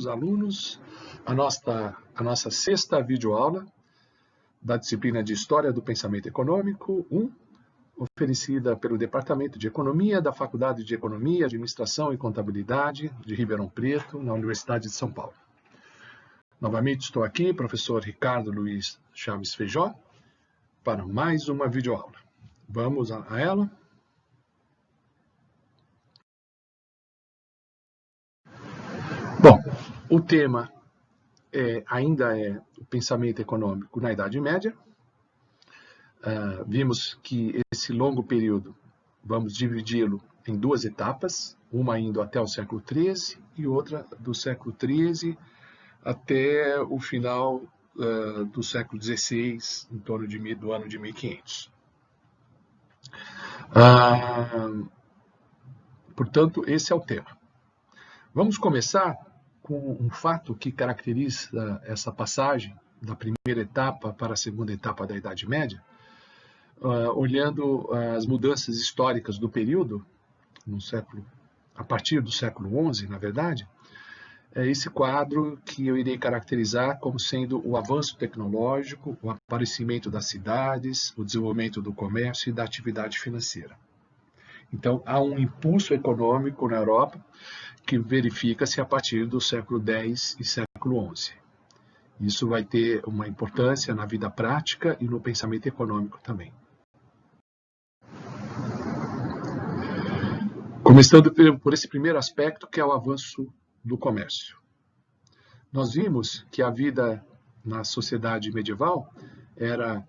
caros alunos, a nossa sexta videoaula da disciplina de História do Pensamento Econômico 1, oferecida pelo Departamento de Economia da Faculdade de Economia, Administração e Contabilidade de Ribeirão Preto, na Universidade de São Paulo. Novamente estou aqui, professor Ricardo Luiz Chaves Feijó, para mais uma videoaula. Vamos a ela? Bom, o tema ainda é o pensamento econômico na Idade Média. Vimos que esse longo período, vamos dividi-lo em duas etapas, uma indo até o século XIII e outra do século XIII até o final do século XVI, em torno do ano de 1500. Portanto, esse é o tema. Vamos começar com um fato que caracteriza essa passagem da primeira etapa para a segunda etapa da Idade Média, olhando as mudanças históricas do período, a partir do século XI, na verdade, é esse quadro que eu irei caracterizar como sendo o avanço tecnológico, o aparecimento das cidades, o desenvolvimento do comércio e da atividade financeira. Então, há um impulso econômico na Europa que verifica-se a partir do século X e século XI. Isso vai ter uma importância na vida prática e no pensamento econômico também. Começando por esse primeiro aspecto, que é o avanço do comércio. Nós vimos que a vida na sociedade medieval era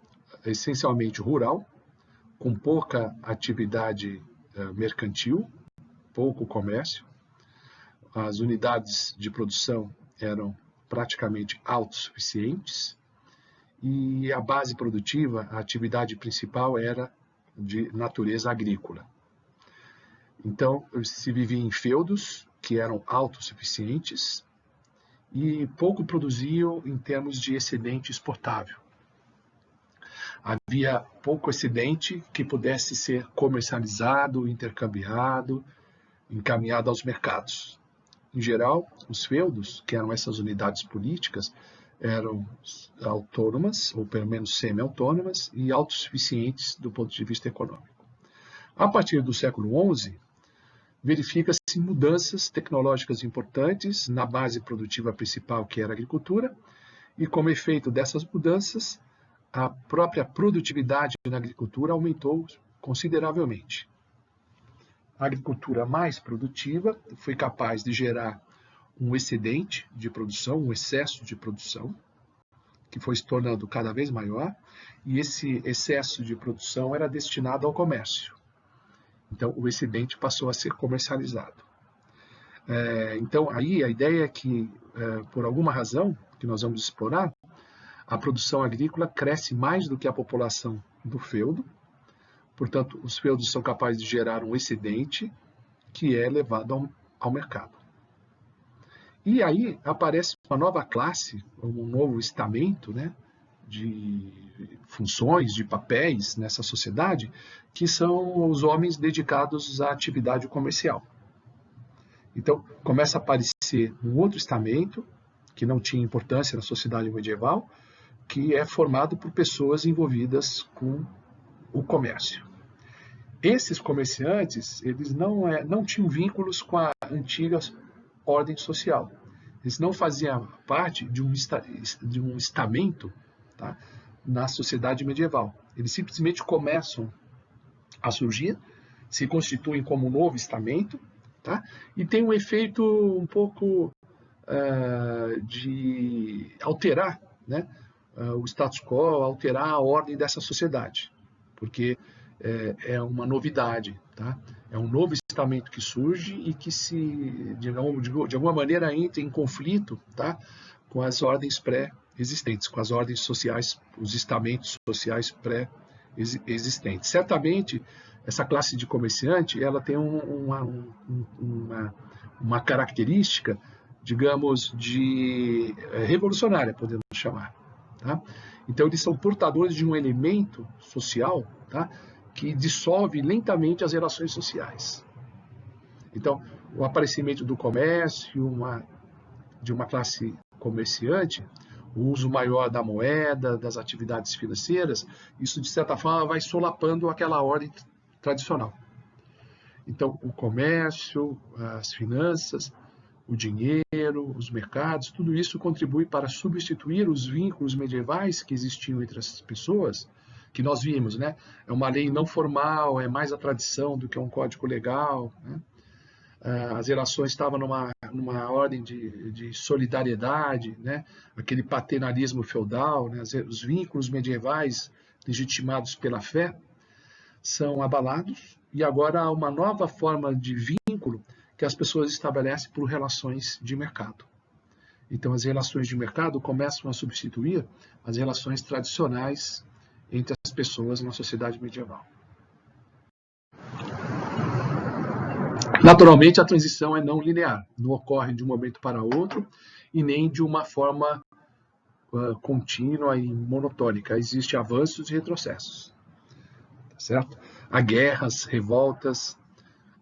essencialmente rural, com pouca atividade mercantil, pouco comércio. As unidades de produção eram praticamente autossuficientes e a base produtiva, a atividade principal era de natureza agrícola. Então, se vivia em feudos que eram autossuficientes e pouco produziam em termos de excedente exportável. Havia pouco excedente que pudesse ser comercializado, intercambiado, encaminhado aos mercados. Em geral, os feudos, que eram essas unidades políticas, eram autônomas, ou pelo menos semi-autônomas, e autossuficientes do ponto de vista econômico. A partir do século XI, verifica-se mudanças tecnológicas importantes na base produtiva principal, que era a agricultura, e como efeito dessas mudanças, a própria produtividade na agricultura aumentou consideravelmente. A agricultura mais produtiva foi capaz de gerar um excedente de produção, um excesso de produção, que foi se tornando cada vez maior, e esse excesso de produção era destinado ao comércio. Então, o excedente passou a ser comercializado. Então, aí a ideia é que, por alguma razão, que nós vamos explorar, a produção agrícola cresce mais do que a população do feudo. Portanto, os feudos são capazes de gerar um excedente que é levado ao mercado. E aí aparece uma nova classe, um novo estamento, de funções, de papéis nessa sociedade, que são os homens dedicados à atividade comercial. Então, começa a aparecer um outro estamento, que não tinha importância na sociedade medieval, que é formado por pessoas envolvidas com o comércio. Esses comerciantes, eles não tinham vínculos com a antiga ordem social. Eles não faziam parte de um estamento, tá, na sociedade medieval. Eles simplesmente começam a surgir, se constituem como um novo estamento, tá, e tem um efeito um pouco de alterar, o status quo, alterar a ordem dessa sociedade, porque é uma novidade, tá? É um novo estamento que surge e que de alguma maneira entra em conflito, tá, com as ordens pré-existentes, com as ordens sociais, os estamentos sociais pré-existentes. Certamente, essa classe de comerciante, ela tem uma característica, digamos, de revolucionária, podemos chamar. Tá? Então, eles são portadores de um elemento social, tá, que dissolve lentamente as relações sociais. Então, o aparecimento do comércio, uma de uma classe comerciante, o uso maior da moeda, das atividades financeiras, isso de certa forma vai solapando aquela ordem tradicional. Então, o comércio, as finanças, o dinheiro, os mercados, tudo isso contribui para substituir os vínculos medievais que existiam entre as pessoas, que nós vimos, né? É uma lei não formal, é mais a tradição do que um código legal, né? As relações estavam numa ordem de solidariedade, né? Aquele paternalismo feudal, né? Os vínculos medievais legitimados pela fé são abalados e agora há uma nova forma de vínculo que as pessoas estabelecem por relações de mercado. Então, as relações de mercado começam a substituir as relações tradicionais entre as pessoas na sociedade medieval. Naturalmente, a transição é não linear, não ocorre de um momento para outro e nem de uma forma contínua e monotônica. Existem avanços e retrocessos, certo? Há guerras, revoltas,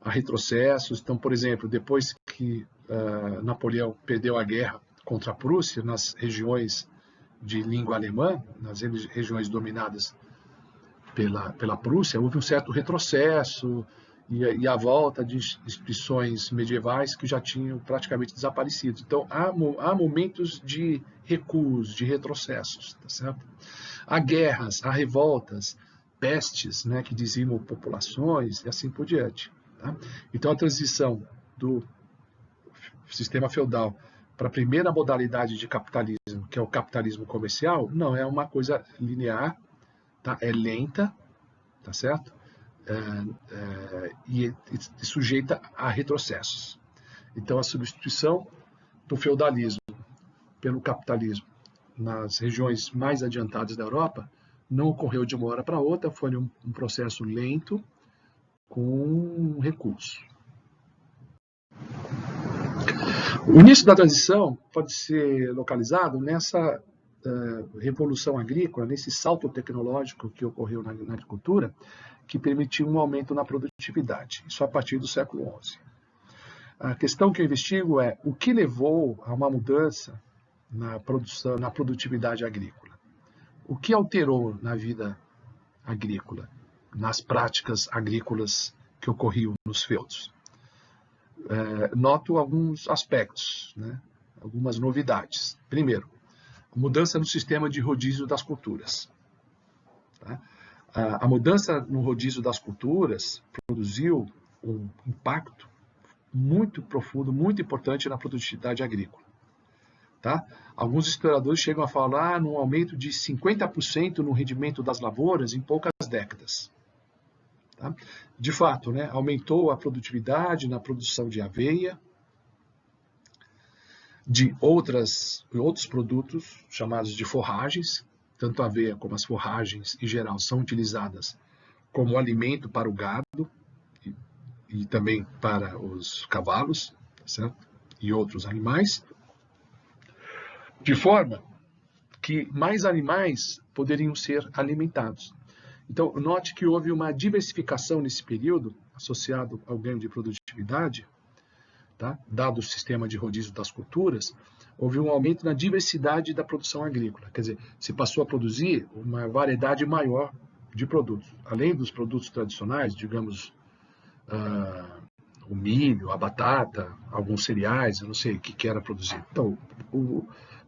há retrocessos. Então, por exemplo, depois que Napoleão perdeu a guerra contra a Prússia, nas regiões de língua alemã, nas regiões dominadas pela Prússia, houve um certo retrocesso e a volta de instituições medievais que já tinham praticamente desaparecido. Então, há momentos de recuos, de retrocessos, tá certo? Há guerras, há revoltas, pestes, né, que dizimam populações e assim por diante. Tá? Então, a transição do sistema feudal para a primeira modalidade de capitalismo, que é o capitalismo comercial, não é uma coisa linear, tá? É lenta, tá certo? E sujeita a retrocessos. Então, a substituição do feudalismo pelo capitalismo nas regiões mais adiantadas da Europa não ocorreu de uma hora para outra, foi um processo lento com recurso. O início da transição pode ser localizado nessa revolução agrícola, nesse salto tecnológico que ocorreu na agricultura, que permitiu um aumento na produtividade, isso a partir do século XI. A questão que eu investigo é o que levou a uma mudança na produtividade agrícola. O que alterou na vida agrícola, nas práticas agrícolas que ocorriam nos feudos? Noto alguns aspectos, né? Algumas novidades. Primeiro, a mudança no sistema de rodízio das culturas. Tá? A mudança no rodízio das culturas produziu um impacto muito profundo, muito importante na produtividade agrícola. Tá? Alguns historiadores chegam a falar num aumento de 50% no rendimento das lavouras em poucas décadas. Tá? De fato, né, aumentou a produtividade na produção de aveia, de outros produtos chamados de forragens, tanto a aveia como as forragens em geral são utilizadas como alimento para o gado e também para os cavalos, certo? E outros animais, de forma que mais animais poderiam ser alimentados. Então, note que houve uma diversificação nesse período, associado ao ganho de produtividade, tá? Dado o sistema de rodízio das culturas, houve um aumento na diversidade da produção agrícola. Quer dizer, se passou a produzir uma variedade maior de produtos. Além dos produtos tradicionais, digamos, o milho, a batata, alguns cereais, eu não sei o que era produzido. Então,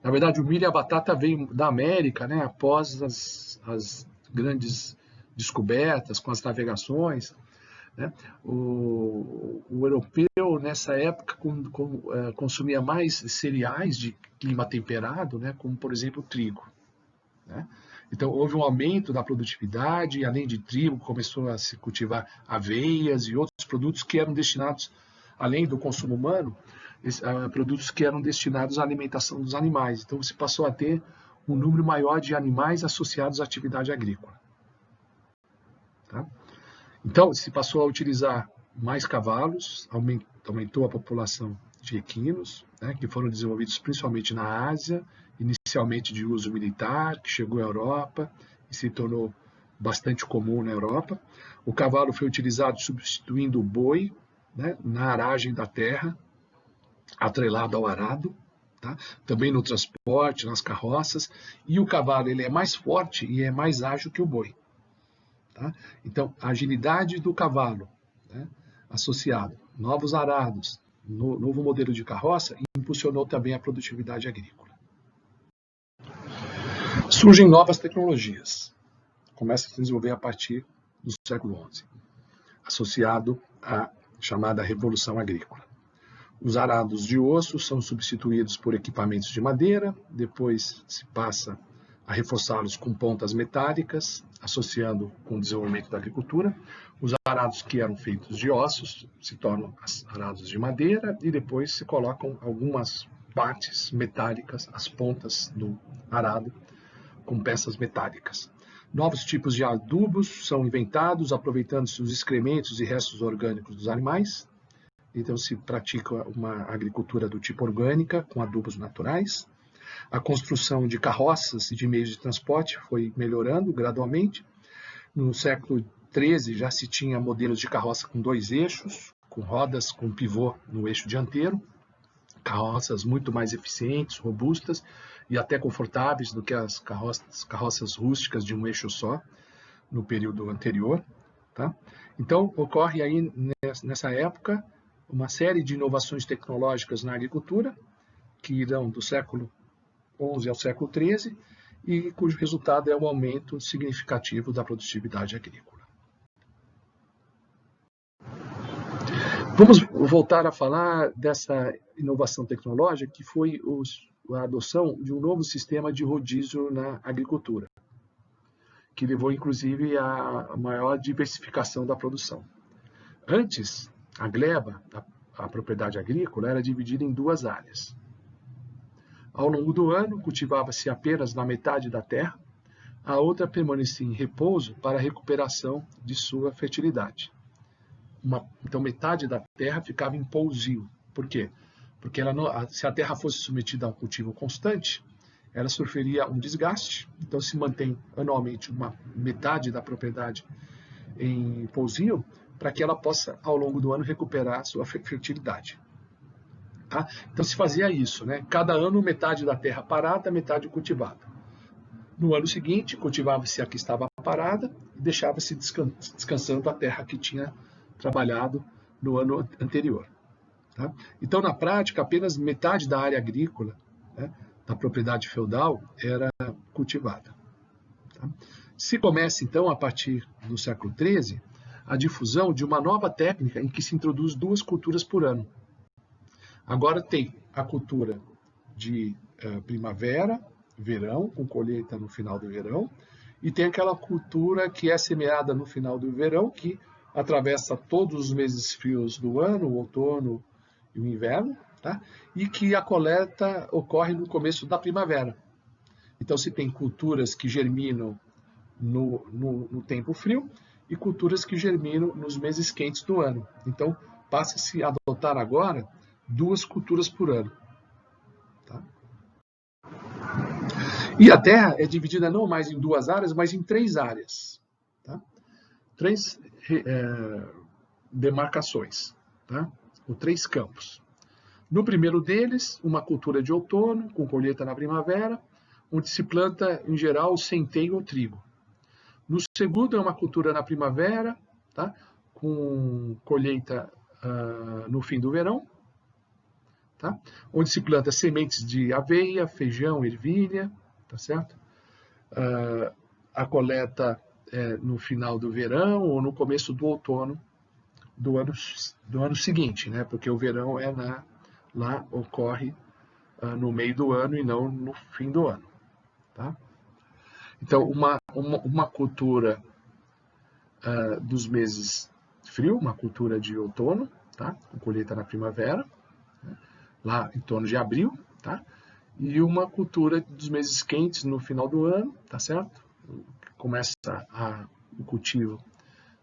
na verdade, o milho e a batata veio da América, né, após as grandes descobertas, com as navegações. Né? O europeu, nessa época, consumia mais cereais de clima temperado, né? Como, por exemplo, o trigo. Né? Então, houve um aumento da produtividade, e além de trigo, começou a se cultivar aveias e outros produtos que eram destinados, além do consumo humano, produtos que eram destinados à alimentação dos animais. Então, se passou a ter um número maior de animais associados à atividade agrícola. Tá? Então, se passou a utilizar mais cavalos, aumentou a população de equinos, né, que foram desenvolvidos principalmente na Ásia, inicialmente de uso militar, que chegou à Europa e se tornou bastante comum na Europa. O cavalo foi utilizado substituindo o boi, né, na aragem da terra, atrelado ao arado. tá? Também no transporte, nas carroças, e o cavalo ele é mais forte e é mais ágil que o boi. Tá? Então, a agilidade do cavalo, né, associado, novos arados, novo modelo de carroça, impulsionou também a produtividade agrícola. Surgem novas tecnologias, começa a se desenvolver a partir do século XI, associado à chamada Revolução Agrícola. Os arados de osso são substituídos por equipamentos de madeira, depois se passa a reforçá-los com pontas metálicas, associando com o desenvolvimento da agricultura. Os arados que eram feitos de ossos se tornam arados de madeira e depois se colocam algumas partes metálicas, as pontas do arado, com peças metálicas. Novos tipos de adubos são inventados, aproveitando-se os excrementos e restos orgânicos dos animais. Então se pratica uma agricultura do tipo orgânica, com adubos naturais. A construção de carroças e de meios de transporte foi melhorando gradualmente. No século XIII já se tinha modelos de carroça com 2 eixos, com rodas com pivô no eixo dianteiro, carroças muito mais eficientes, robustas e até confortáveis do que as carroças rústicas de um eixo só no período anterior. Tá? Então ocorre aí nessa época uma série de inovações tecnológicas na agricultura, que irão do século XI ao século XIII, e cujo resultado é o aumento significativo da produtividade agrícola. Vamos voltar a falar dessa inovação tecnológica, que foi a adoção de um novo sistema de rodízio na agricultura, que levou inclusive à maior diversificação da produção. Antes, a gleba, a propriedade agrícola, era dividida em 2 áreas. Ao longo do ano, cultivava-se apenas na metade da terra, a outra permanecia em repouso para a recuperação de sua fertilidade. Então, metade da terra ficava em pousio. Por quê? Porque se a terra fosse submetida a um cultivo constante, ela sofreria um desgaste, então se mantém anualmente uma metade da propriedade em pousio, para que ela possa, ao longo do ano, recuperar a sua fertilidade. Tá? Então se fazia isso, né? Cada ano metade da terra parada, metade cultivada. No ano seguinte, cultivava-se a que estava parada e deixava-se descansando a terra que tinha trabalhado no ano anterior. Tá? Então, na prática, apenas metade da área agrícola, né, da propriedade feudal era cultivada. Tá? Se começa, então, a partir do século XIII, a difusão de uma nova técnica em que se introduz 2 culturas por ano. Agora tem a cultura de primavera, verão, com colheita no final do verão, e tem aquela cultura que é semeada no final do verão, que atravessa todos os meses frios do ano, o outono e o inverno, tá? E que a coleta ocorre no começo da primavera. Então se tem culturas que germinam no tempo frio e culturas que germinam nos meses quentes do ano. Então passa-se a adotar agora 2 culturas por ano. Tá? E a terra é dividida não mais em 2 áreas, mas em 3 áreas. Tá? 3 demarcações, tá? Ou 3 campos. No primeiro deles, uma cultura de outono, com colheita na primavera, onde se planta, em geral, o centeio ou trigo. No segundo, é uma cultura na primavera, tá? Com colheita no fim do verão, tá? Onde se planta sementes de aveia, feijão, ervilha, tá certo? A coleta no final do verão ou no começo do outono do ano seguinte, né? Porque o verão lá ocorre no meio do ano e não no fim do ano. Tá? Então, uma cultura dos meses frio, uma cultura de outono, tá? Com colheita na primavera, né? Lá em torno de abril, tá? E uma cultura dos meses quentes no final do ano, tá certo? Começa o cultivo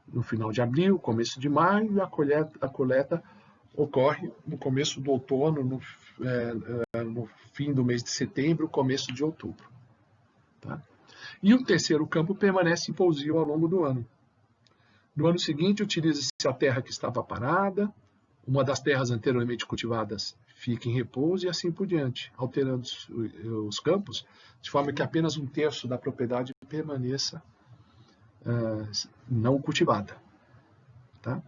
no final de abril, começo de maio, e a coleta ocorre no começo do outono, no fim do mês de setembro, começo de outubro. Tá? E o terceiro campo permanece em pousio ao longo do ano. No ano seguinte, utiliza-se a terra que estava parada, uma das terras anteriormente cultivadas fique em repouso e assim por diante, alterando os campos, de forma que apenas 1/3 da propriedade permaneça não cultivada, tá?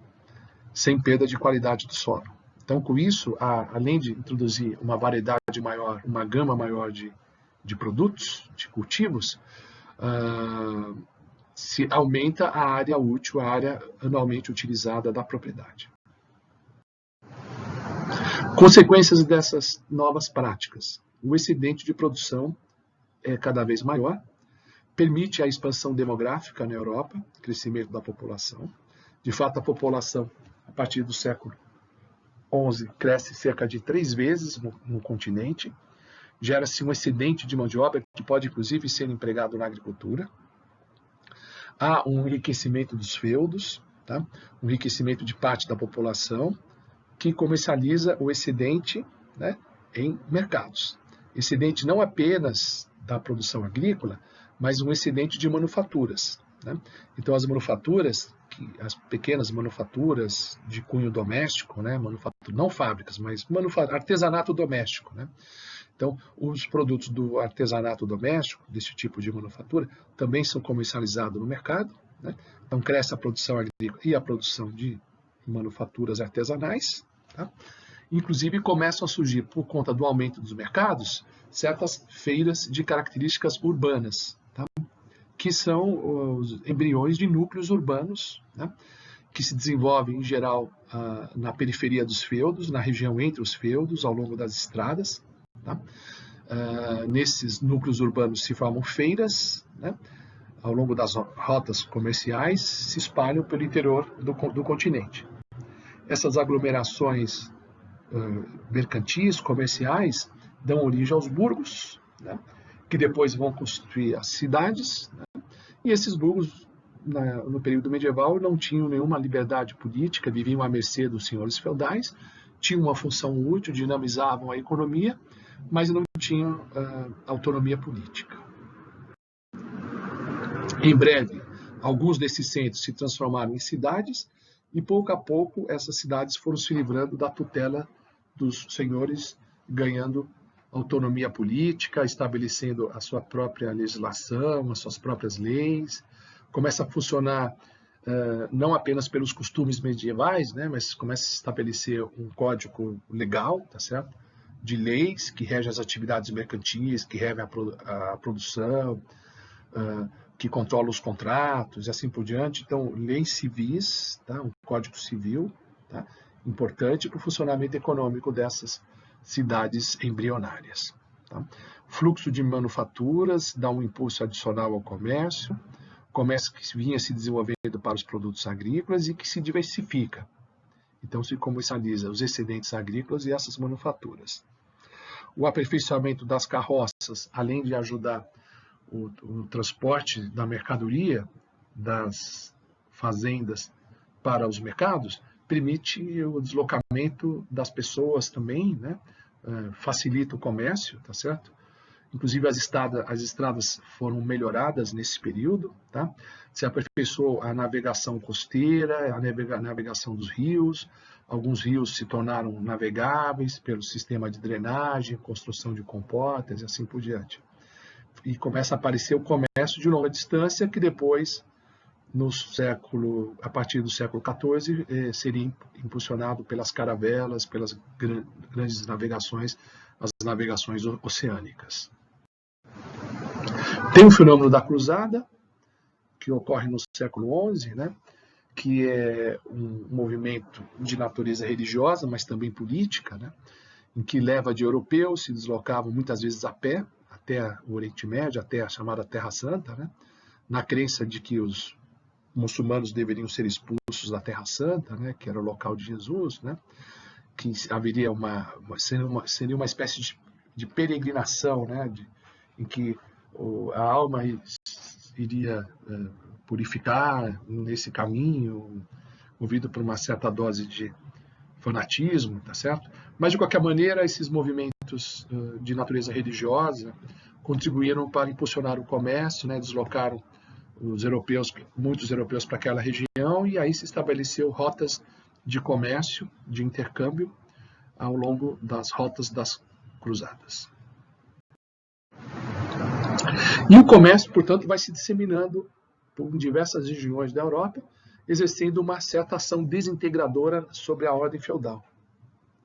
Sem perda de qualidade do solo. Então, com isso, além de introduzir uma variedade maior, uma gama maior de produtos, de cultivos, se aumenta a área útil, a área anualmente utilizada da propriedade. Consequências dessas novas práticas. O excedente de produção é cada vez maior, permite a expansão demográfica na Europa, crescimento da população. De fato, a população, a partir do século XI, cresce cerca de 3 vezes no continente. Gera-se um excedente de mão de obra que pode, inclusive, ser empregado na agricultura. Há um enriquecimento dos feudos, tá? Um enriquecimento de parte da população, que comercializa o excedente, né, em mercados. Excedente não apenas da produção agrícola, mas um excedente de manufaturas, né? Então, as manufaturas, as pequenas manufaturas de cunho doméstico, né, não fábricas, mas artesanato doméstico, né? Então, os produtos do artesanato doméstico, desse tipo de manufatura, também são comercializados no mercado, né? Então, cresce a produção agrícola e a produção de manufaturas artesanais, tá? Inclusive, começam a surgir, por conta do aumento dos mercados, certas feiras de características urbanas, tá? Que são os embriões de núcleos urbanos, né? Que se desenvolvem, em geral, na periferia dos feudos, na região entre os feudos, ao longo das estradas, tá? Nesses núcleos urbanos se formam feiras, né? Ao longo das rotas comerciais, se espalham pelo interior do continente. Essas aglomerações mercantis, comerciais, dão origem aos burgos, né? Que depois vão constituir as cidades, né? E esses burgos, no período medieval, não tinham nenhuma liberdade política, viviam à mercê dos senhores feudais, tinham uma função útil, dinamizavam a economia, mas não tinham autonomia política. Em breve, alguns desses centros se transformaram em cidades e, pouco a pouco, essas cidades foram se livrando da tutela dos senhores, ganhando autonomia política, estabelecendo a sua própria legislação, as suas próprias leis. Começa a funcionar não apenas pelos costumes medievais, né, mas começa a se estabelecer um código legal, tá certo? De leis que regem as atividades mercantis, que regem a produção, que controla os contratos e assim por diante. Então, leis civis, tá? Um código civil, tá? Importante para o funcionamento econômico dessas cidades embrionárias, tá? Fluxo de manufaturas dá um impulso adicional ao comércio que vinha se desenvolvendo para os produtos agrícolas e que se diversifica. Então, se comercializa os excedentes agrícolas e essas manufaturas. O aperfeiçoamento das carroças, além de ajudar o transporte da mercadoria das fazendas para os mercados, permite o deslocamento das pessoas também, né? Facilita o comércio, tá certo? Inclusive as estradas foram melhoradas nesse período, tá? Se aperfeiçoou a navegação costeira, a navegação dos rios, alguns rios se tornaram navegáveis pelo sistema de drenagem, construção de comportas e assim por diante. E começa a aparecer o comércio de longa distância, que depois, a partir do século XIV, seria impulsionado pelas caravelas, pelas grandes navegações, as navegações oceânicas. Tem o fenômeno da cruzada, que ocorre no século XI, né? Que é um movimento de natureza religiosa, mas também política, né? Em que leva de europeus, se deslocavam muitas vezes a pé, até o Oriente Médio, até a chamada Terra Santa, né? Na crença de que os muçulmanos deveriam ser expulsos da Terra Santa, né? Que era o local de Jesus, né? Que haveria seria uma espécie de peregrinação, né? Em que a alma iria purificar nesse caminho, movido por uma certa dose de fanatismo, tá certo? Mas, de qualquer maneira, esses movimentos de natureza religiosa contribuíram para impulsionar o comércio, né? Deslocaram muitos europeus para aquela região, e aí se estabeleceu rotas de comércio, de intercâmbio, ao longo das rotas das cruzadas. E o comércio, portanto, vai se disseminando por diversas regiões da Europa, exercendo uma certa ação desintegradora sobre a ordem feudal.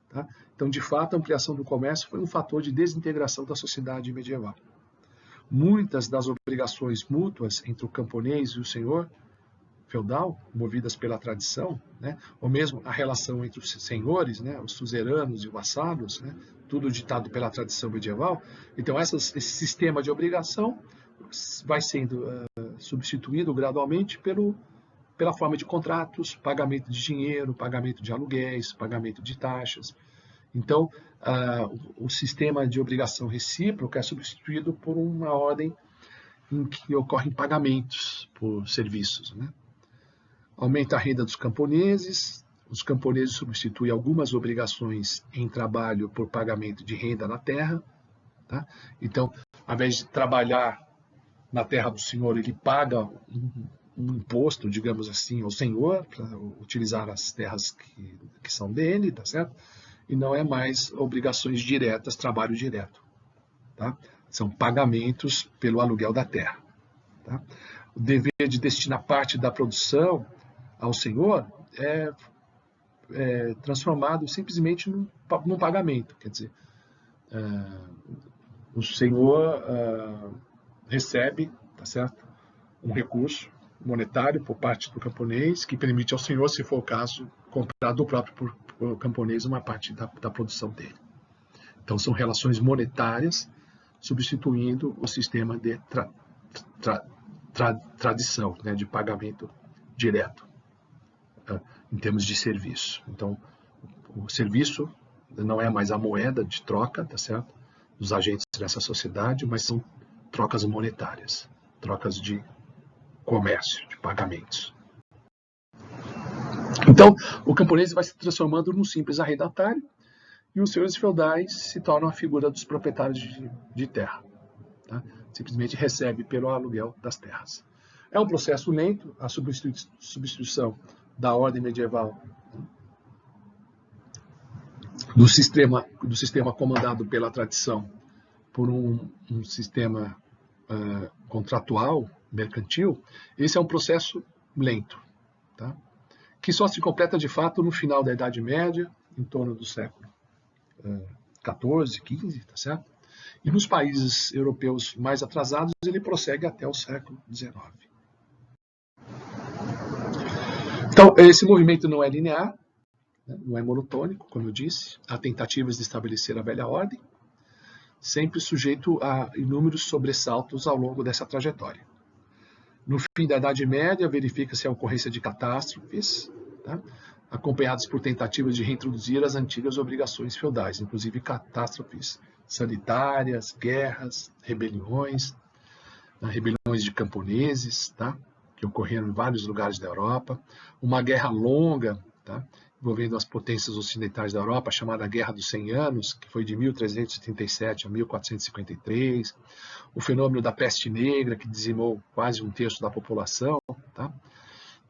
Tá? Então, de fato, a ampliação do comércio foi um fator de desintegração da sociedade medieval. Muitas das obrigações mútuas entre o camponês e o senhor feudal, movidas pela tradição, né, ou mesmo a relação entre os senhores, né, os suzeranos e os vassalos, né, tudo ditado pela tradição medieval. Então, esse sistema de obrigação vai sendo substituído gradualmente pela forma de contratos, pagamento de dinheiro, pagamento de aluguéis, pagamento de taxas. Então, o sistema de obrigação recíproca é substituído por uma ordem em que ocorrem pagamentos por serviços, né? Aumenta a renda dos camponeses, os camponeses substituem algumas obrigações em trabalho por pagamento de renda na terra. Tá? Então, ao invés de trabalhar na terra do senhor, ele paga um imposto, digamos assim, ao senhor, para utilizar as terras que são dele, tá certo? E não é mais obrigações diretas, trabalho direto. Tá? São pagamentos pelo aluguel da terra. Tá? O dever de destinar parte da produção ao senhor é transformado simplesmente num pagamento. Quer dizer, o senhor recebe, tá certo, um recurso monetário por parte do camponês que permite ao senhor, se for o caso, comprar do próprio camponês uma parte da produção dele. Então, são relações monetárias substituindo o sistema de tradição, né, de pagamento direto, em termos de serviço. Então, o serviço não é mais a moeda de troca, tá certo, dos agentes dessa sociedade, mas são trocas monetárias, trocas de comércio, de pagamentos. Então, o camponês vai se transformando num simples arrendatário e os senhores feudais se tornam a figura dos proprietários de terra. Tá? Simplesmente recebe pelo aluguel das terras. É um processo lento, a substituição da ordem medieval do sistema comandado pela tradição por um sistema contratual, mercantil. Esse é um processo lento, tá? Que só se completa de fato no final da Idade Média, em torno do século XIV, XV, tá certo? E nos países europeus mais atrasados, ele prossegue até o século XIX. Então, esse movimento não é linear, né? Não é monotônico, como eu disse. Há tentativas de estabelecer a velha ordem, sempre sujeito a inúmeros sobressaltos ao longo dessa trajetória. No fim da Idade Média, verifica-se a ocorrência de catástrofes, tá? Acompanhadas por tentativas de reintroduzir as antigas obrigações feudais, inclusive catástrofes sanitárias, guerras, rebeliões, rebeliões de camponeses, tá? Que ocorreram em vários lugares da Europa, uma guerra longa, tá? Envolvendo as potências ocidentais da Europa, chamada Guerra dos 100 Anos, que foi de 1337 a 1453, o fenômeno da peste negra, que dizimou quase um terço da população, tá?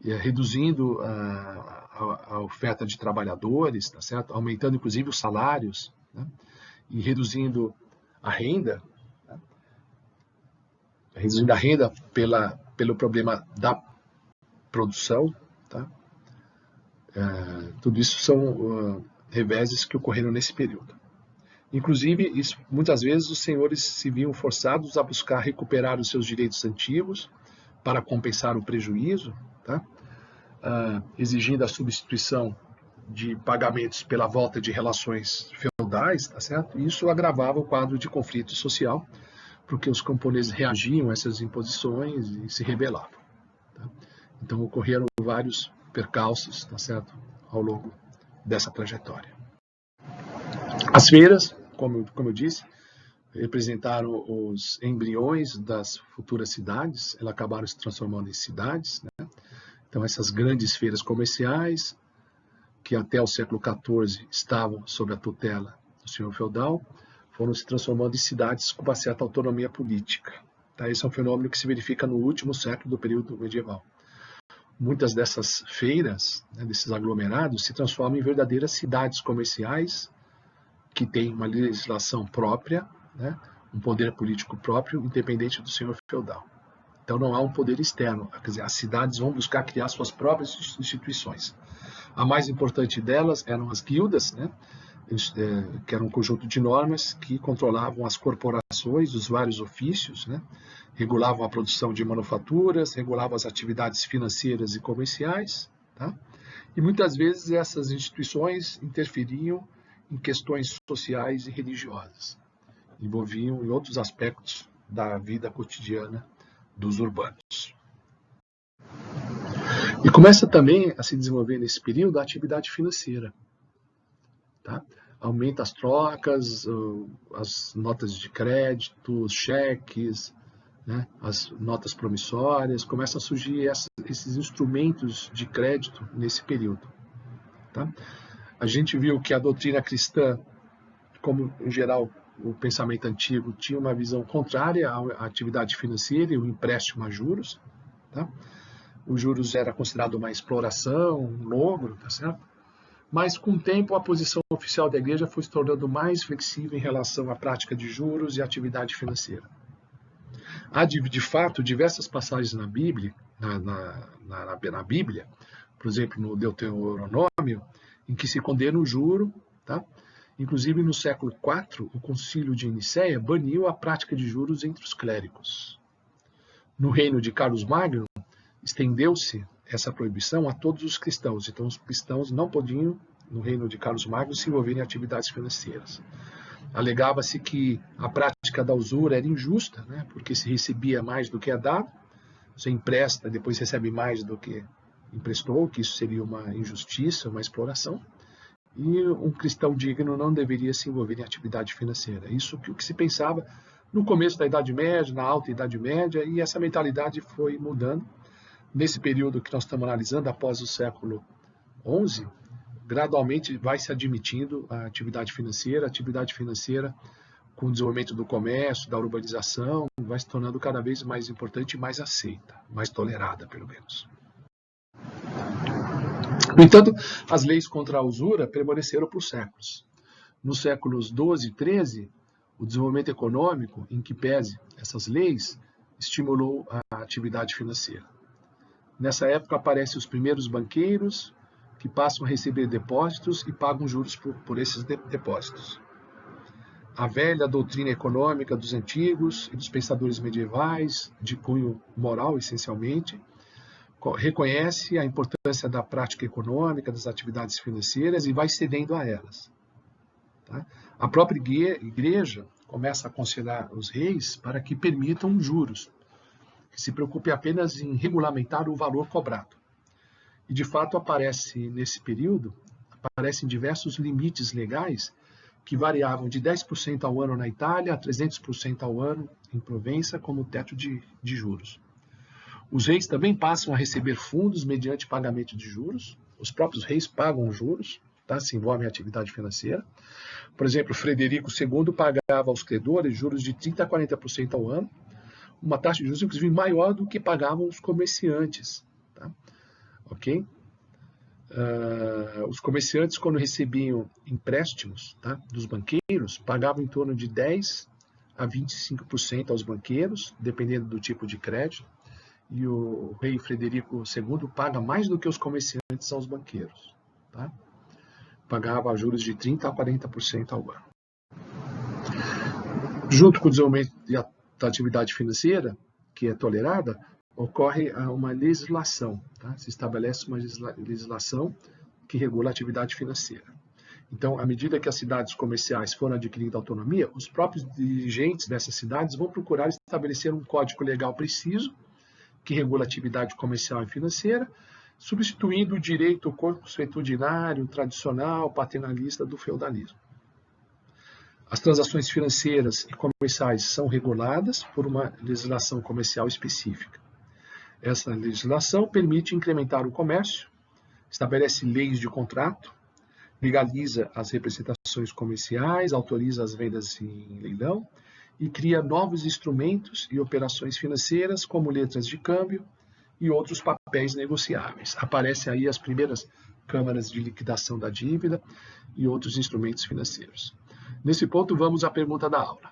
Reduzindo a oferta de trabalhadores, tá certo? Aumentando inclusive os salários, né? E reduzindo a renda, tá? Reduzindo a renda pelo problema da produção, tá? Tudo isso são reveses que ocorreram nesse período. Inclusive, muitas vezes os senhores se viam forçados a buscar recuperar os seus direitos antigos para compensar o prejuízo, tá? Exigindo a substituição de pagamentos pela volta de relações feudais, tá certo? Isso agravava o quadro de conflito social, porque os camponeses reagiam a essas imposições e se rebelavam. Tá? Então, ocorreram vários percalços, tá certo, ao longo dessa trajetória. As feiras, como eu disse, representaram os embriões das futuras cidades, elas acabaram se transformando em cidades, né? Então, essas grandes feiras comerciais, que até o século XIV estavam sob a tutela do senhor feudal, foram se transformando em cidades com uma certa autonomia política. Tá? Esse é um fenômeno que se verifica no último século do período medieval. Muitas dessas feiras, né, desses aglomerados, se transformam em verdadeiras cidades comerciais que tem uma legislação própria, né, um poder político próprio, independente do senhor feudal. Então não há um poder externo, quer dizer, as cidades vão buscar criar suas próprias instituições. A mais importante delas eram as guildas, né, que era um conjunto de normas que controlavam as corporações, os vários ofícios, né, regulavam a produção de manufaturas, regulavam as atividades financeiras e comerciais, tá? E muitas vezes essas instituições interferiam em questões sociais e religiosas, envolviam em outros aspectos da vida cotidiana dos urbanos. E começa também a se desenvolver nesse período a atividade financeira. Tá? Aumenta as trocas, as notas de crédito, os cheques, né? As notas promissórias, começam a surgir esses instrumentos de crédito nesse período. Tá? A gente viu que a doutrina cristã, como em geral o pensamento antigo, tinha uma visão contrária à atividade financeira e o empréstimo a juros. Tá? Os juros era considerado uma exploração, um logro, tá certo? Mas com o tempo a posição oficial da igreja foi se tornando mais flexível em relação à prática de juros e atividade financeira. Há, de fato, diversas passagens na Bíblia, na Bíblia, por exemplo, no Deuteronômio, em que se condena o juro, tá? Inclusive no século IV, o concílio de Nicéia baniu a prática de juros entre os clérigos. No reino de Carlos Magno, estendeu-se essa proibição a todos os cristãos. Então, os cristãos não podiam, no reino de Carlos Magno, se envolver em atividades financeiras. Alegava-se que a prática da usura era injusta, né, porque se recebia mais do que é dado, você empresta, depois recebe mais do que emprestou, que isso seria uma injustiça, uma exploração. E um cristão digno não deveria se envolver em atividade financeira. Isso que o que se pensava no começo da Idade Média, na Alta Idade Média, e essa mentalidade foi mudando. Nesse período que nós estamos analisando, após o século XI, gradualmente vai se admitindo a atividade financeira com o desenvolvimento do comércio, da urbanização, vai se tornando cada vez mais importante e mais aceita, mais tolerada, pelo menos. No entanto, as leis contra a usura permaneceram por séculos. Nos séculos XII e XIII, o desenvolvimento econômico, em que pese essas leis, estimulou a atividade financeira. Nessa época aparecem os primeiros banqueiros, que passam a receber depósitos e pagam juros por esses depósitos. A velha doutrina econômica dos antigos e dos pensadores medievais, de cunho moral essencialmente, reconhece a importância da prática econômica, das atividades financeiras e vai cedendo a elas. Tá? A própria igreja começa a aconselhar os reis para que permitam juros, que se preocupe apenas em regulamentar o valor cobrado. E, de fato, nesse período, aparecem diversos limites legais que variavam de 10% ao ano na Itália a 300% ao ano em Provença como teto de juros. Os reis também passam a receber fundos mediante pagamento de juros. Os próprios reis pagam juros, tá? Se envolvem em atividade financeira. Por exemplo, Frederico II pagava aos credores juros de 30% a 40% ao ano, uma taxa de juros, inclusive, maior do que pagavam os comerciantes. Tá? Ok? Os comerciantes, quando recebiam empréstimos, tá, dos banqueiros, pagavam em torno de 10% a 25% aos banqueiros, dependendo do tipo de crédito. E o rei Frederico II paga mais do que os comerciantes aos banqueiros. Tá? Pagava juros de 30% a 40% ao ano. Junto com o desenvolvimento da atividade financeira, que é tolerada, ocorre uma legislação. Tá? Se estabelece uma legislação que regula a atividade financeira. Então, à medida que as cidades comerciais foram adquirindo autonomia, os próprios dirigentes dessas cidades vão procurar estabelecer um código legal preciso que regula a atividade comercial e financeira, substituindo o direito consuetudinário, tradicional, paternalista do feudalismo. As transações financeiras e comerciais são reguladas por uma legislação comercial específica. Essa legislação permite incrementar o comércio, estabelece leis de contrato, legaliza as representações comerciais, autoriza as vendas em leilão e cria novos instrumentos e operações financeiras, como letras de câmbio e outros papéis negociáveis. Aparecem aí as primeiras câmaras de liquidação da dívida e outros instrumentos financeiros. Nesse ponto, vamos à pergunta da aula.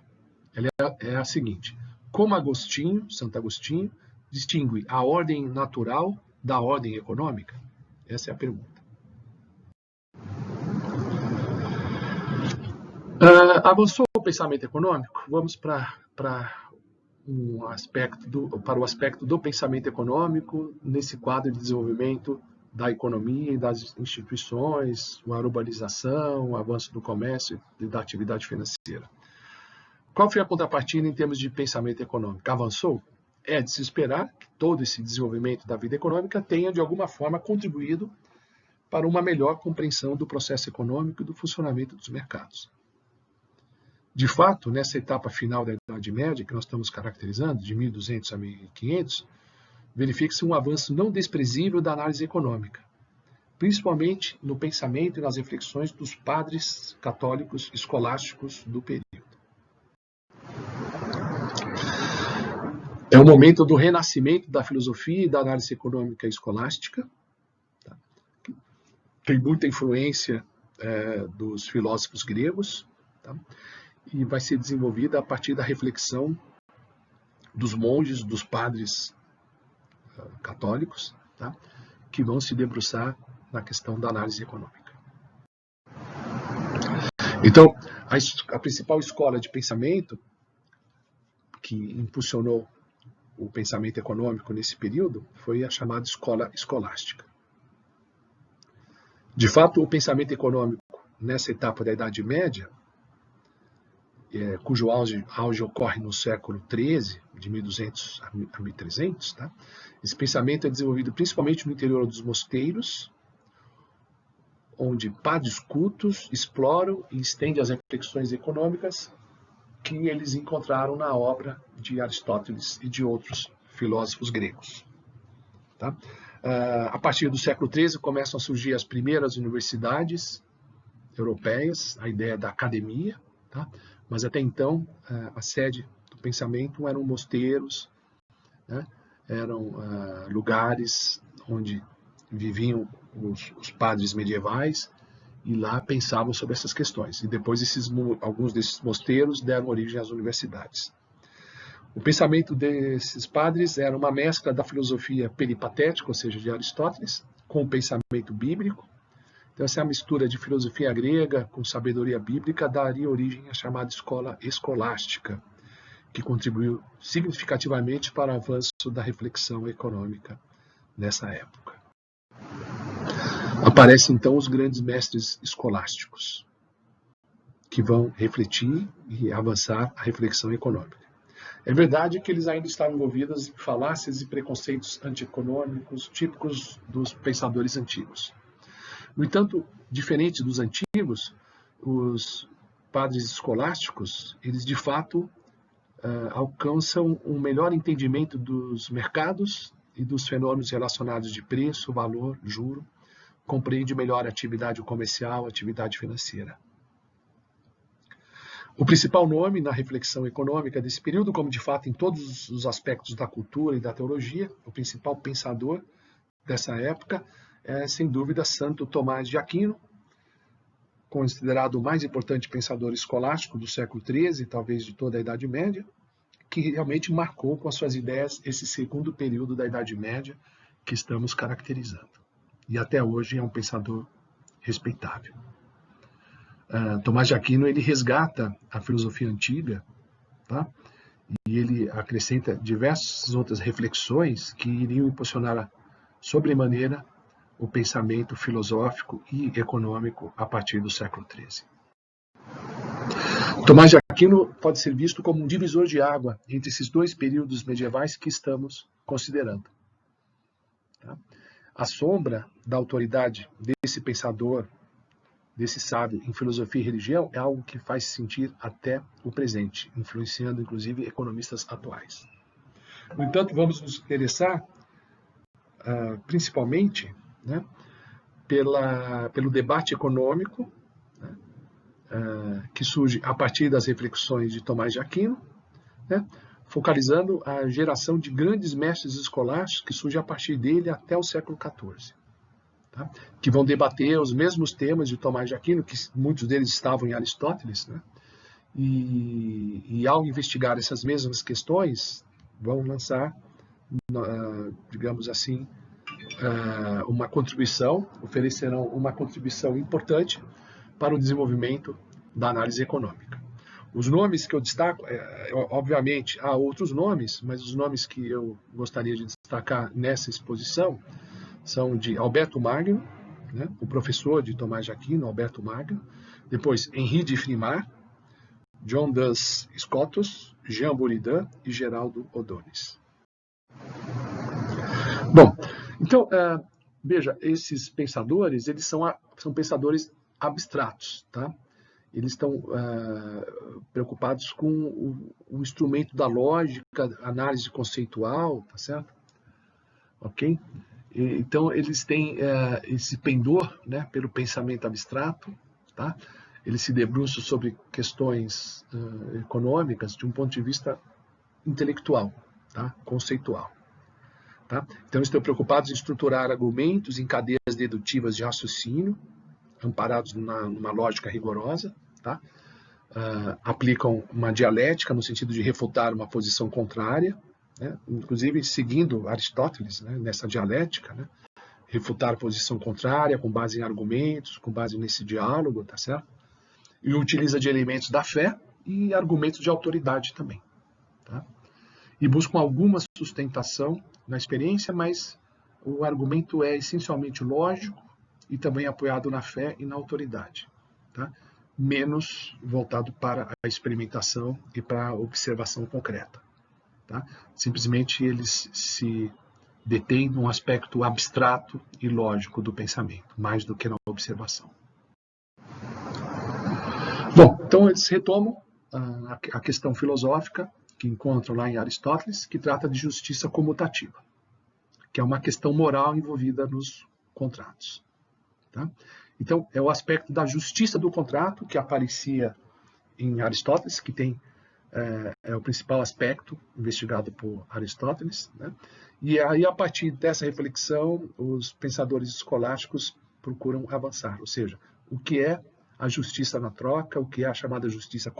Ela é a seguinte: como Santo Agostinho, distingue a ordem natural da ordem econômica? Essa é a pergunta. Avançou o pensamento econômico? Vamos para o aspecto do pensamento econômico nesse quadro de desenvolvimento da economia e das instituições, a urbanização, o avanço do comércio e da atividade financeira. Qual foi a contrapartida em termos de pensamento econômico? Avançou? É de se esperar que todo esse desenvolvimento da vida econômica tenha, de alguma forma, contribuído para uma melhor compreensão do processo econômico e do funcionamento dos mercados. De fato, nessa etapa final da Idade Média, que nós estamos caracterizando, de 1200 a 1500, verifica-se um avanço não desprezível da análise econômica, principalmente no pensamento e nas reflexões dos padres católicos escolásticos do período. É o momento do renascimento da filosofia e da análise econômica escolástica. Tem muita influência dos filósofos gregos, e vai ser desenvolvida a partir da reflexão dos monges, dos padres católicos, que vão se debruçar na questão da análise econômica. Então, a principal escola de pensamento que impulsionou o pensamento econômico nesse período foi a chamada escola escolástica. De fato, o pensamento econômico nessa etapa da Idade Média, cujo auge ocorre no século XIII, de 1200 a 1300, esse pensamento é desenvolvido principalmente no interior dos mosteiros, onde padres cultos exploram e estendem as reflexões econômicas que eles encontraram na obra de Aristóteles e de outros filósofos gregos. A partir do século XIII começam a surgir as primeiras universidades europeias, a ideia da academia, mas até então a sede do pensamento eram mosteiros, eram lugares onde viviam os padres medievais e lá pensavam sobre essas questões. E depois alguns desses mosteiros deram origem às universidades. O pensamento desses padres era uma mescla da filosofia peripatética, ou seja, de Aristóteles, com o pensamento bíblico. Então, essa mistura de filosofia grega com sabedoria bíblica daria origem à chamada escola escolástica, que contribuiu significativamente para o avanço da reflexão econômica nessa época. Aparecem, então, os grandes mestres escolásticos, que vão refletir e avançar a reflexão econômica. É verdade que eles ainda estavam envolvidos em falácias e preconceitos antieconômicos típicos dos pensadores antigos. No entanto, diferente dos antigos, os padres escolásticos, eles de fato alcançam um melhor entendimento dos mercados e dos fenômenos relacionados de preço, valor, juro, compreende melhor a atividade comercial, a atividade financeira. O principal nome na reflexão econômica desse período, como de fato em todos os aspectos da cultura e da teologia, o principal pensador dessa época é, sem dúvida, Santo Tomás de Aquino, considerado o mais importante pensador escolástico do século XIII, talvez de toda a Idade Média, que realmente marcou com as suas ideias esse segundo período da Idade Média que estamos caracterizando. E até hoje é um pensador respeitável. Tomás de Aquino ele resgata a filosofia antiga, e ele acrescenta diversas outras reflexões que iriam impulsionar sobremaneira o pensamento filosófico e econômico a partir do século XIII. Tomás de Aquino pode ser visto como um divisor de água entre esses dois períodos medievais que estamos considerando. A sombra da autoridade desse pensador, desse sábio em filosofia e religião, é algo que faz sentir até o presente, influenciando inclusive economistas atuais. No entanto, vamos nos interessar principalmente pelo debate econômico que surge a partir das reflexões de Tomás de Aquino, focalizando a geração de grandes mestres escolásticos que surge a partir dele até o século XIV. tá? Que vão debater os mesmos temas de Tomás de Aquino, que muitos deles estavam em Aristóteles, né? E ao investigar essas mesmas questões, vão lançar, digamos assim, uma contribuição, oferecerão uma contribuição importante para o desenvolvimento da análise econômica. Os nomes que eu destaco, obviamente há outros nomes, mas os nomes que eu gostaria de destacar nessa exposição são de Alberto Magno, né, o professor de Tomás de Aquino, Alberto Magno, depois Henri de Frimar, John Duns Scotus, Jean Buridan e Geraldo Odones. Bom, então, veja, esses pensadores, eles são pensadores abstratos, tá? Eles estão preocupados com o instrumento da lógica, análise conceitual, tá certo? Ok? Então, eles têm esse pendor, né, pelo pensamento abstrato, tá? Eles se debruçam sobre questões econômicas de um ponto de vista intelectual, tá? Conceitual. Tá? Então, eles estão preocupados em estruturar argumentos em cadeias dedutivas de raciocínio, amparados numa lógica rigorosa, tá? Aplicam uma dialética no sentido de refutar uma posição contrária, né? Inclusive seguindo Aristóteles, né? Nessa dialética, né? Refutar a posição contrária com base em argumentos, com base nesse diálogo, tá certo? E utiliza de elementos da fé e argumentos de autoridade também, tá? E buscam alguma sustentação na experiência, mas o argumento é essencialmente lógico e também apoiado na fé e na autoridade, tá? Menos voltado para a experimentação e para a observação concreta, tá? Simplesmente eles se detêm num aspecto abstrato e lógico do pensamento, mais do que na observação. Bom, então eles retomam a questão filosófica que encontram lá em Aristóteles, que trata de justiça comutativa, que é uma questão moral envolvida nos contratos. Tá? Então, é o aspecto da justiça do contrato que aparecia em Aristóteles, que tem é o principal aspecto investigado por Aristóteles, né? E aí, a partir dessa reflexão, os pensadores escolásticos procuram avançar, ou seja, o que é a justiça na troca, o que é a chamada justiça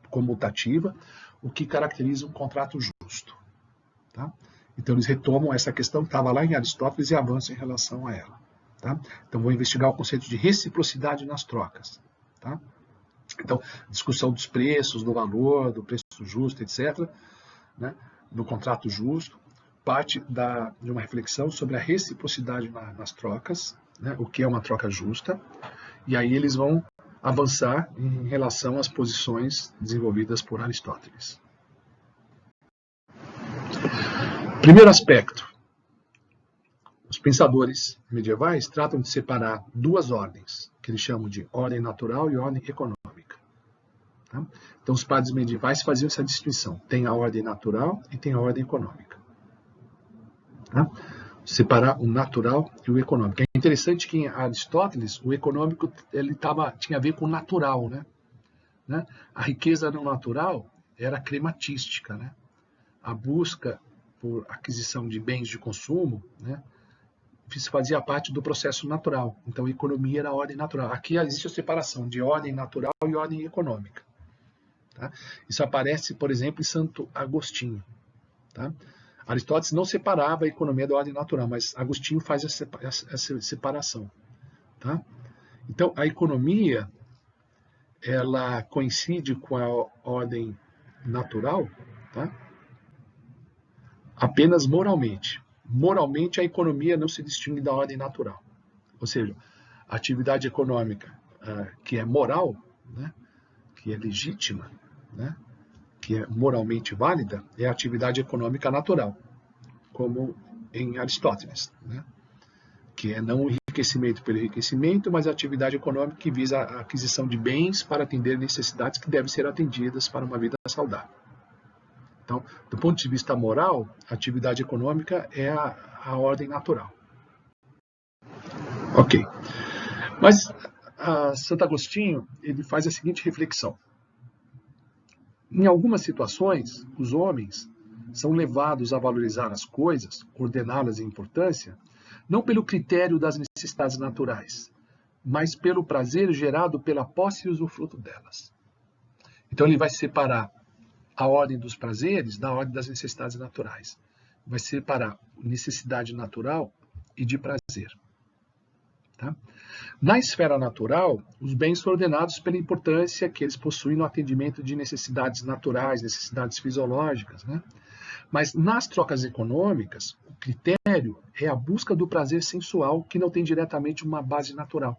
comutativa, o que caracteriza um contrato justo. Tá? Então, eles retomam essa questão que estava lá em Aristóteles e avançam em relação a ela. Tá? Então, vou investigar o conceito de reciprocidade nas trocas. Tá? Então, discussão dos preços, do valor, do preço justo, etc., né? Do contrato justo, parte de uma reflexão sobre a reciprocidade nas trocas, né? O que é uma troca justa, e aí eles vão avançar em relação às posições desenvolvidas por Aristóteles. Primeiro aspecto. Os pensadores medievais tratam de separar duas ordens, que eles chamam de ordem natural e ordem econômica. Tá? Então, os padres medievais faziam essa distinção. Tem a ordem natural e tem a ordem econômica. Tá? Separar o natural e o econômico. É interessante que em Aristóteles, o econômico ele tinha a ver com o natural. Né? A riqueza não natural era crematística. Né? A busca por aquisição de bens de consumo, né? Isso fazia parte do processo natural. Então, a economia era a ordem natural. Aqui existe a separação de ordem natural e ordem econômica. Tá? Isso aparece, por exemplo, em Santo Agostinho. Tá? Aristóteles não separava a economia da ordem natural, mas Agostinho faz essa separação. Tá? Então, a economia ela coincide com a ordem natural, tá? Apenas moralmente. Moralmente, a economia não se distingue da ordem natural. Ou seja, a atividade econômica que é moral, né, que é legítima, né, que é moralmente válida, é a atividade econômica natural, como em Aristóteles, né, que é não o enriquecimento pelo enriquecimento, mas a atividade econômica que visa a aquisição de bens para atender necessidades que devem ser atendidas para uma vida saudável. Então, do ponto de vista moral, a atividade econômica é a ordem natural. Ok. Mas Santo Agostinho ele faz a seguinte reflexão. Em algumas situações, os homens são levados a valorizar as coisas, ordená-las em importância, não pelo critério das necessidades naturais, mas pelo prazer gerado pela posse e usufruto delas. Então ele vai separar a ordem dos prazeres da ordem das necessidades naturais. Vai separar necessidade natural e de prazer. Tá? Na esfera natural, os bens são ordenados pela importância que eles possuem no atendimento de necessidades naturais, necessidades fisiológicas, né? Mas nas trocas econômicas, o critério é a busca do prazer sensual, que não tem diretamente uma base natural.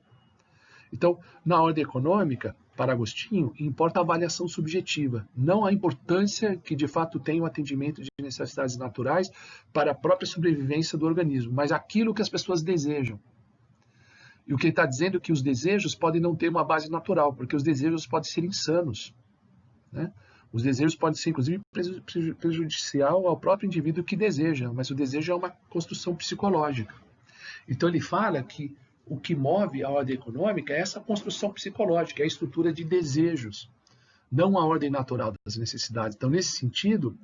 Então, na ordem econômica, para Agostinho, importa a avaliação subjetiva, não a importância que de fato tem o atendimento de necessidades naturais para a própria sobrevivência do organismo, mas aquilo que as pessoas desejam. E o que ele está dizendo é que os desejos podem não ter uma base natural, porque os desejos podem ser insanos, né? Os desejos podem ser, inclusive, prejudicial ao próprio indivíduo que deseja, mas o desejo é uma construção psicológica. Então ele fala que o que move a ordem econômica é essa construção psicológica, é a estrutura de desejos, não a ordem natural das necessidades. Então, nesse sentido,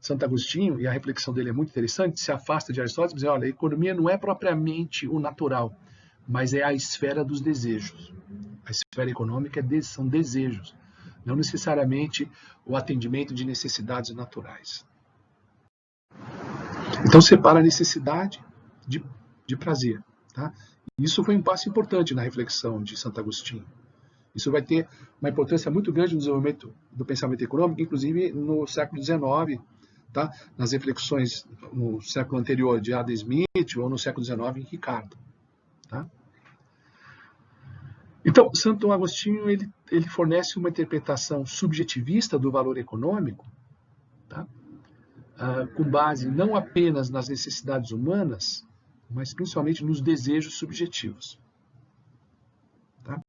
Santo Agostinho, e a reflexão dele é muito interessante, se afasta de Aristóteles e diz, olha, a economia não é propriamente o natural, mas é a esfera dos desejos. A esfera econômica são desejos, não necessariamente o atendimento de necessidades naturais. Então, separa a necessidade de prazer. Tá? Isso foi um passo importante na reflexão de Santo Agostinho. Isso vai ter uma importância muito grande no desenvolvimento do pensamento econômico, inclusive no século XIX, tá? Nas reflexões no século anterior de Adam Smith ou no século XIX em Ricardo. Tá? Então, Santo Agostinho ele fornece uma interpretação subjetivista do valor econômico, tá? Com base não apenas nas necessidades humanas, mas principalmente nos desejos subjetivos. Tá?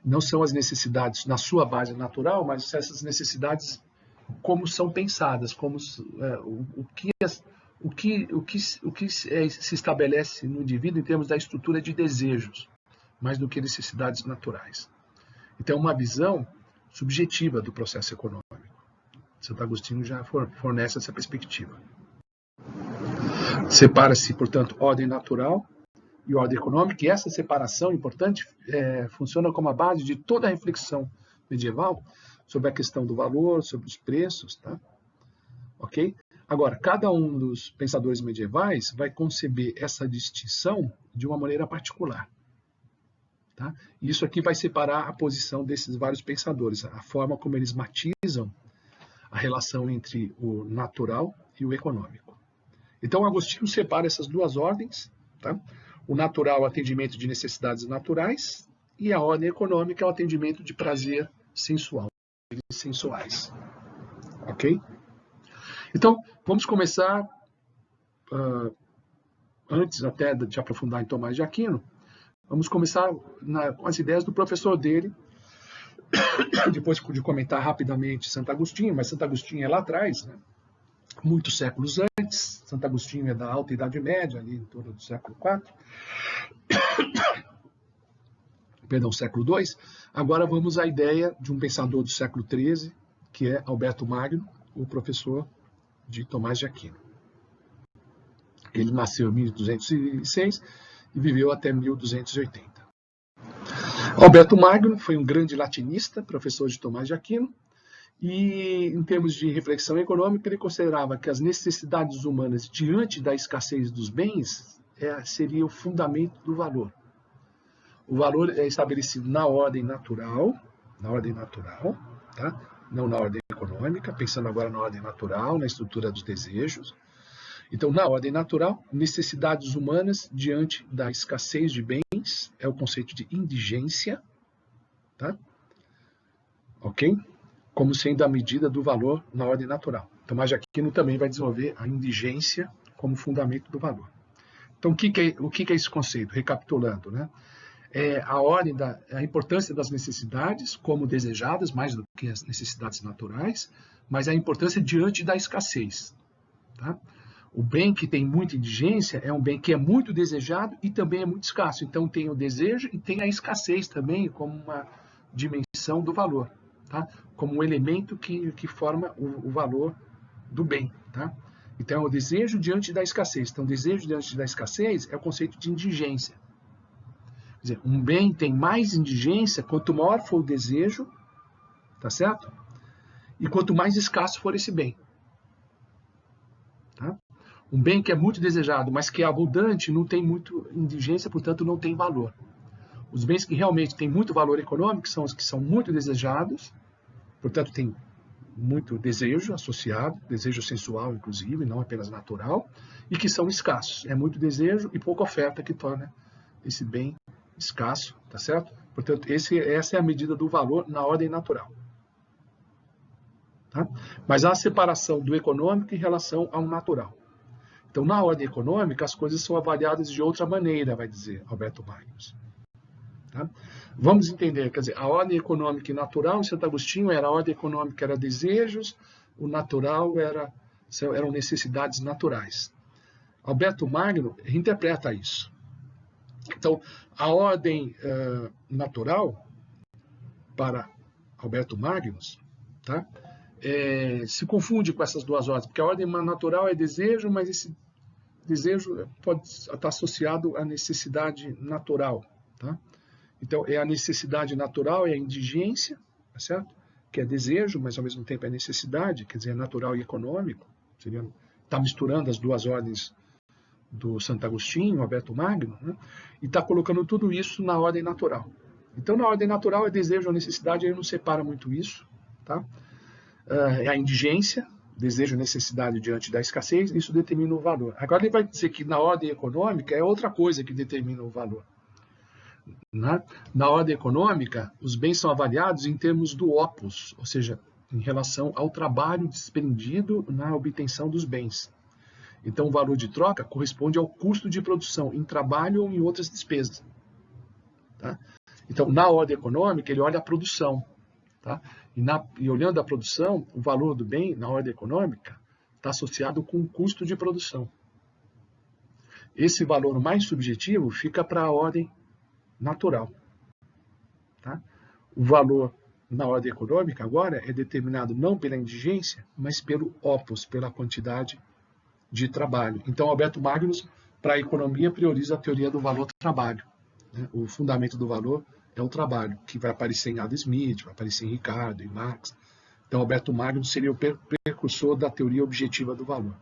Não são as necessidades na sua base natural, mas essas necessidades como são pensadas, como o que se estabelece no indivíduo em termos da estrutura de desejos, mais do que necessidades naturais. Então, é uma visão subjetiva do processo econômico. Santo Agostinho já fornece essa perspectiva. Separa-se, portanto, ordem natural e ordem econômica, e essa separação importante funciona como a base de toda a reflexão medieval sobre a questão do valor, sobre os preços. Tá? Ok? Agora, cada um dos pensadores medievais vai conceber essa distinção de uma maneira particular. Tá? Isso aqui vai separar a posição desses vários pensadores, a forma como eles matizam a relação entre o natural e o econômico. Então, Agostinho separa essas duas ordens, tá? O natural é o atendimento de necessidades naturais e a ordem econômica é o atendimento de prazer sensual, sensuais. Ok? Então, vamos começar, antes até de aprofundar em Tomás de Aquino, vamos começar com as ideias do professor dele, depois de comentar rapidamente Santo Agostinho, mas Santo Agostinho é lá atrás, né? Muitos séculos antes. Santo Agostinho é da Alta Idade Média, ali em torno do século IV. Perdão, século II. Agora vamos à ideia de um pensador do século XIII, que é Alberto Magno, o professor de Tomás de Aquino. Ele nasceu em 1206 e viveu até 1280. Alberto Magno foi um grande latinista, professor de Tomás de Aquino, e em termos de reflexão econômica, ele considerava que as necessidades humanas diante da escassez dos bens seria o fundamento do valor. O valor é estabelecido na ordem natural, tá? Não na ordem econômica, pensando agora na ordem natural, na estrutura dos desejos. Então, na ordem natural, necessidades humanas diante da escassez de bens é o conceito de indigência, tá? Ok? Como sendo a medida do valor na ordem natural. Tomás de Aquino também vai desenvolver a indigência como fundamento do valor. Então, o que é esse conceito? Recapitulando, né? É a importância das necessidades como desejadas, mais do que as necessidades naturais, mas a importância diante da escassez. Tá? O bem que tem muita indigência é um bem que é muito desejado e também é muito escasso. Então, tem o desejo e tem a escassez também como uma dimensão do valor. Tá? Como um elemento que forma o valor do bem. Tá? Então, é o desejo diante da escassez. Então, o desejo diante da escassez é o conceito de indigência. Quer dizer, um bem tem mais indigência quanto maior for o desejo, tá certo? E quanto mais escasso for esse bem. Tá? Um bem que é muito desejado, mas que é abundante, não tem muito indigência, portanto, não tem valor. Os bens que realmente têm muito valor econômico são os que são muito desejados, portanto, tem muito desejo associado, desejo sensual, inclusive, não apenas natural, e que são escassos. É muito desejo e pouca oferta que torna esse bem escasso, tá certo? Portanto, essa é a medida do valor na ordem natural. Tá? Mas há a separação do econômico em relação ao natural. Então, na ordem econômica, as coisas são avaliadas de outra maneira, vai dizer Alberto Magnus. Tá? Vamos entender, quer dizer, a ordem econômica e natural em Santo Agostinho era a ordem econômica era desejos, o natural eram necessidades naturais. Alberto Magno reinterpreta isso. Então, a ordem natural, para Alberto Magnus, tá? Se confunde com essas duas ordens, porque a ordem natural é desejo, mas esse desejo pode estar associado à necessidade natural. Tá? Então, é a necessidade natural, é a indigência, tá certo? Que é desejo, mas ao mesmo tempo é necessidade, quer dizer, é natural e econômico. Está misturando as duas ordens do Santo Agostinho, Alberto Magno, né? E está colocando tudo isso na ordem natural. Então, na ordem natural é desejo ou necessidade, ele não separa muito isso. Tá? É a indigência, desejo e necessidade diante da escassez, isso determina o valor. Agora ele vai dizer que na ordem econômica é outra coisa que determina o valor. Na ordem econômica, os bens são avaliados em termos do opus, ou seja, em relação ao trabalho desprendido na obtenção dos bens. Então, o valor de troca corresponde ao custo de produção em trabalho ou em outras despesas. Tá? Então, na ordem econômica, ele olha a produção. Tá? E olhando a produção, o valor do bem, na ordem econômica, está associado com o custo de produção. Esse valor mais subjetivo fica para a ordem natural. Tá? O valor na ordem econômica, agora, é determinado não pela indigência, mas pelo opus, pela quantidade de trabalho. Então, Alberto Magnus, para a economia, prioriza a teoria do valor-trabalho. Né? O fundamento do valor é o trabalho, que vai aparecer em Adam Smith, vai aparecer em Ricardo, em Marx. Então, Alberto Magnus seria o precursor da teoria objetiva do valor.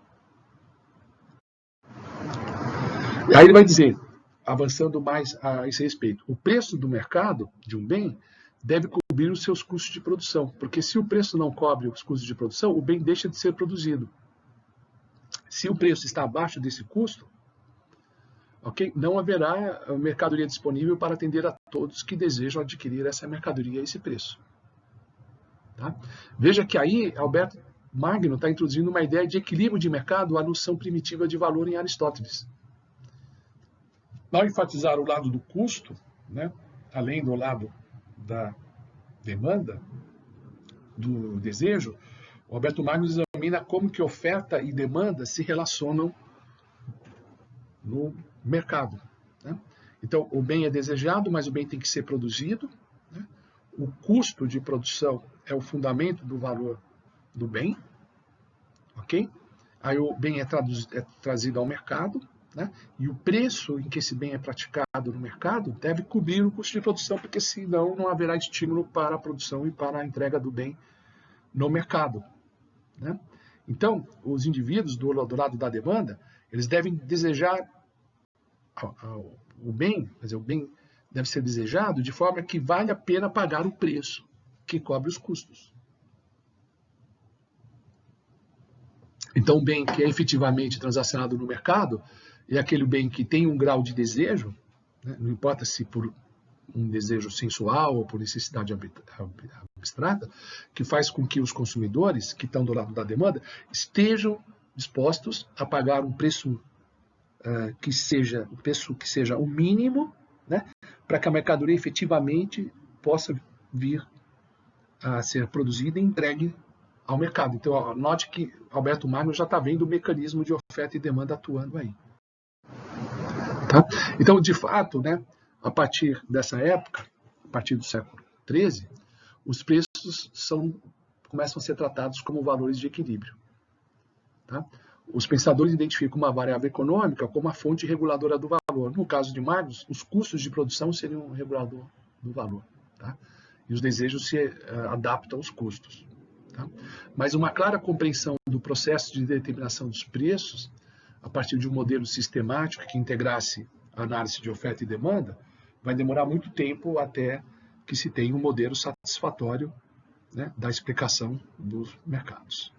E aí ele vai dizer, avançando mais a esse respeito, o preço do mercado de um bem deve cobrir os seus custos de produção, porque se o preço não cobre os custos de produção, o bem deixa de ser produzido. Se o preço está abaixo desse custo, okay, não haverá mercadoria disponível para atender a todos que desejam adquirir essa mercadoria a esse preço. Tá? Veja que aí Alberto Magno está introduzindo uma ideia de equilíbrio de mercado, a noção primitiva de valor em Aristóteles. Ao enfatizar o lado do custo, né, além do lado da demanda, do desejo, o Alberto Magno examina como que oferta e demanda se relacionam no mercado. Né? Então, o bem é desejado, mas o bem tem que ser produzido. Né? O custo de produção é o fundamento do valor do bem. Ok? Aí o bem é trazido ao mercado. Né? E o preço em que esse bem é praticado no mercado deve cobrir o custo de produção, porque senão não haverá estímulo para a produção e para a entrega do bem no mercado. Né? Então, os indivíduos do lado da demanda, eles devem desejar o bem, quer dizer, o bem deve ser desejado de forma que vale a pena pagar o preço que cobre os custos. Então, o bem que é efetivamente transacionado no mercado é aquele bem que tem um grau de desejo, né? Não importa se por um desejo sensual ou por necessidade abstrata, que faz com que os consumidores que estão do lado da demanda estejam dispostos a pagar um preço que seja o mínimo, né, para que a mercadoria efetivamente possa vir a ser produzida e entregue ao mercado. Então, note que Alberto Magno já está vendo o mecanismo de oferta e demanda atuando aí. Tá? Então, de fato, né, a partir dessa época, a partir do século XIII, os preços começam a ser tratados como valores de equilíbrio. Tá? os pensadores identificam uma variável econômica como a fonte reguladora do valor. No caso de Marx, os custos de produção seriam um regulador do valor. Tá? E os desejos se adaptam aos custos. Tá? Mas uma clara compreensão do processo de determinação dos preços, a partir de um modelo sistemático que integrasse a análise de oferta e demanda, vai demorar muito tempo até que se tenha um modelo satisfatório, né, da explicação dos mercados.